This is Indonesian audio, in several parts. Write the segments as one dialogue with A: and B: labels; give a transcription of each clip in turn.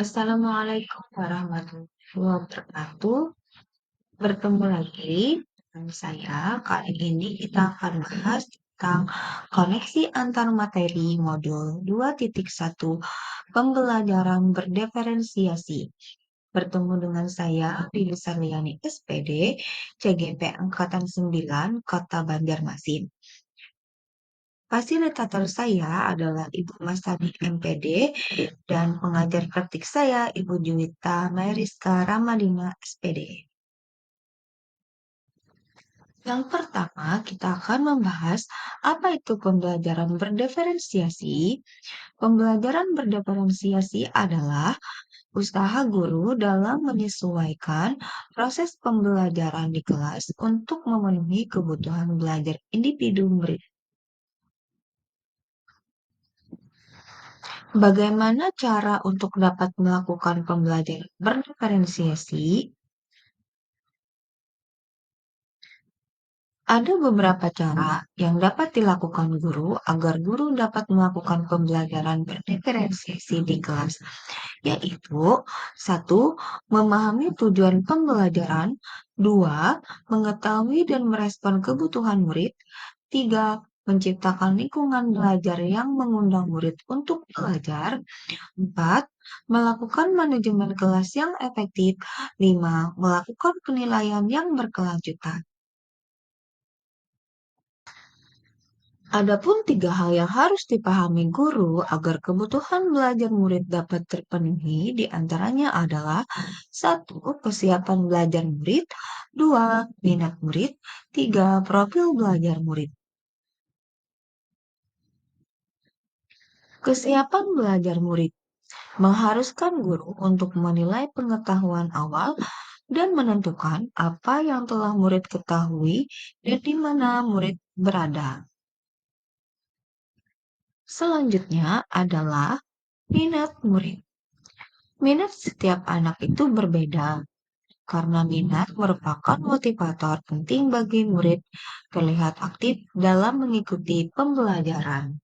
A: Assalamualaikum warahmatullahi wabarakatuh. Bertemu lagi dengan saya. Kali ini kita akan bahas tentang koneksi antar materi modul 2.1 pembelajaran berdiferensiasi. Bertemu dengan saya, Lili Sarliani SPD, CGP Angkatan 9, Kota Banjarmasin. Fasilitator saya adalah Ibu Masani MPD dan pengajar praktik saya Ibu Juwita Mayriska Ramadina SPD. Yang pertama, kita akan membahas apa itu pembelajaran berdiferensiasi. Pembelajaran berdiferensiasi adalah usaha guru dalam menyesuaikan proses pembelajaran di kelas untuk memenuhi kebutuhan belajar individu murid. Bagaimana cara untuk dapat melakukan pembelajaran berdiferensiasi? Ada beberapa cara yang dapat dilakukan guru agar guru dapat melakukan pembelajaran berdiferensiasi di kelas, yaitu satu, memahami tujuan pembelajaran, dua, mengetahui dan merespon kebutuhan murid, tiga, menciptakan lingkungan belajar yang mengundang murid untuk belajar, empat, melakukan manajemen kelas yang efektif, lima, melakukan penilaian yang berkelanjutan. Adapun tiga hal yang harus dipahami guru agar kebutuhan belajar murid dapat terpenuhi diantaranya adalah satu, kesiapan belajar murid, dua, minat murid, tiga, profil belajar murid. Kesiapan belajar murid mengharuskan guru untuk menilai pengetahuan awal dan menentukan apa yang telah murid ketahui dan di mana murid berada. Selanjutnya adalah minat murid. Minat setiap anak itu berbeda, karena minat merupakan motivator penting bagi murid terlihat aktif dalam mengikuti pembelajaran.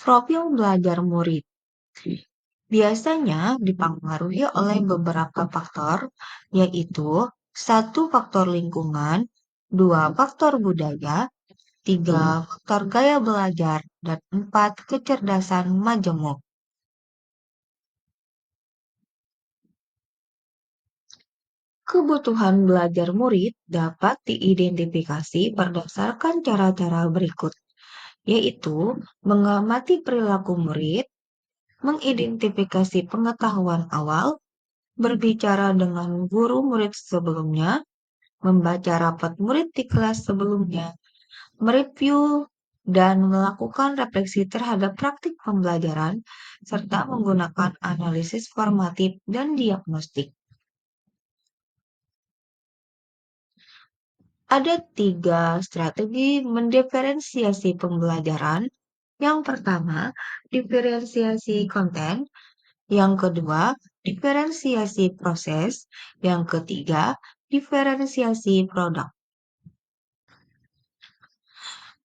A: Profil belajar murid biasanya dipengaruhi oleh beberapa faktor, yaitu satu faktor lingkungan, dua faktor budaya, tiga faktor gaya belajar, dan empat kecerdasan majemuk. Kebutuhan belajar murid dapat diidentifikasi berdasarkan cara-cara berikut, yaitu mengamati perilaku murid, mengidentifikasi pengetahuan awal, berbicara dengan guru murid sebelumnya, membaca rapat murid di kelas sebelumnya, mereview dan melakukan refleksi terhadap praktik pembelajaran, serta menggunakan analisis formatif dan diagnostik. Ada tiga strategi mendiferensiasi pembelajaran. Yang pertama, diferensiasi konten. Yang kedua, diferensiasi proses. Yang ketiga, diferensiasi produk.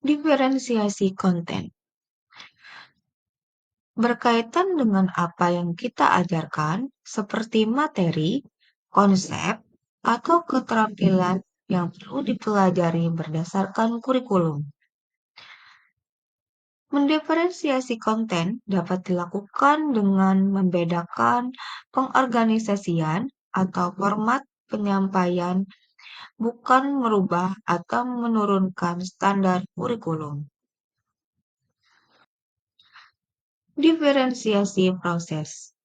A: Diferensiasi konten berkaitan dengan apa yang kita ajarkan, seperti materi, konsep, atau keterampilan yang perlu dipelajari berdasarkan kurikulum. Mendiferensiasi konten dapat dilakukan dengan membedakan pengorganisasian atau format penyampaian, bukan merubah atau menurunkan standar kurikulum. Diferensiasi proses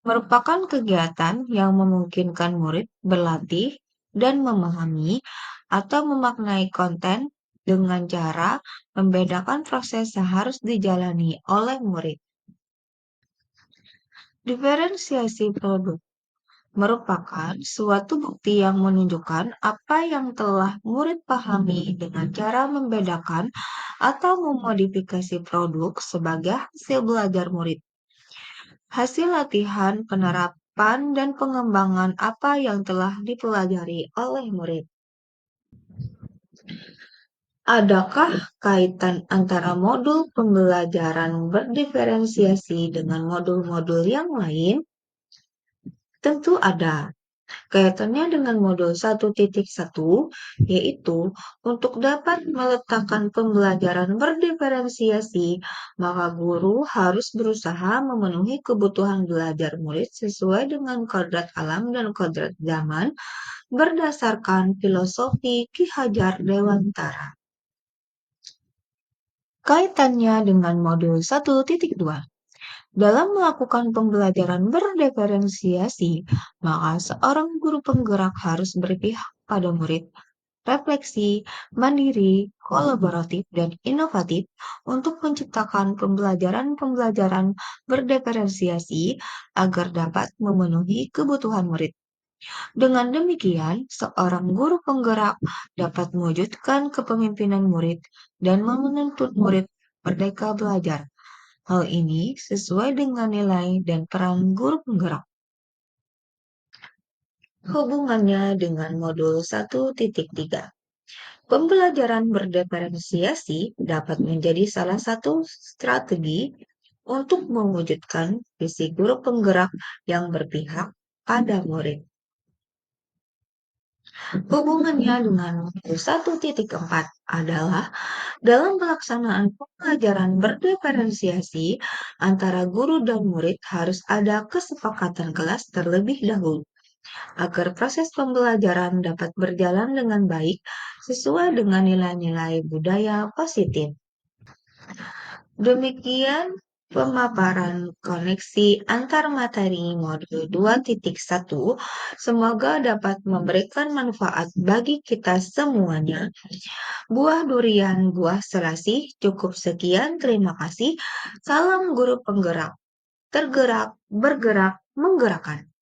A: merupakan kegiatan yang memungkinkan murid berlatih dan memahami atau memaknai konten dengan cara membedakan proses yang harus dijalani oleh murid. Diferensiasi produk merupakan suatu bukti yang menunjukkan apa yang telah murid pahami dengan cara membedakan atau memodifikasi produk sebagai hasil belajar murid. Hasil latihan, penerapan, dan pengembangan apa yang telah dipelajari oleh murid. Adakah kaitan antara modul pembelajaran berdiferensiasi dengan modul-modul yang lain? Tentu ada. Kaitannya dengan modul 1.1, yaitu untuk dapat meletakkan pembelajaran berdiferensiasi, maka guru harus berusaha memenuhi kebutuhan belajar murid sesuai dengan kodrat alam dan kodrat zaman berdasarkan filosofi Ki Hajar Dewantara. Kaitannya dengan modul 1.2. Dalam melakukan pembelajaran berdiferensiasi, maka seorang guru penggerak harus berpihak pada murid, refleksi, mandiri, kolaboratif, dan inovatif untuk menciptakan pembelajaran-pembelajaran berdiferensiasi agar dapat memenuhi kebutuhan murid. Dengan demikian, seorang guru penggerak dapat mewujudkan kepemimpinan murid dan menuntut murid merdeka belajar. Hal ini sesuai dengan nilai dan peran guru penggerak. Hubungannya dengan modul 1.3. Pembelajaran berdiferensiasi dapat menjadi salah satu strategi untuk mewujudkan visi guru penggerak yang berpihak pada murid. Hubungannya dengan modul 1.4 adalah dalam pelaksanaan pembelajaran berdiferensiasi antara guru dan murid harus ada kesepakatan kelas terlebih dahulu agar proses pembelajaran dapat berjalan dengan baik sesuai dengan nilai-nilai budaya positif. Demikian pemaparan koneksi antar materi modul 2.1. Semoga dapat memberikan manfaat bagi kita semuanya. Buah durian, buah selasih. Cukup sekian, terima kasih. Salam guru penggerak. Tergerak, bergerak, menggerakkan.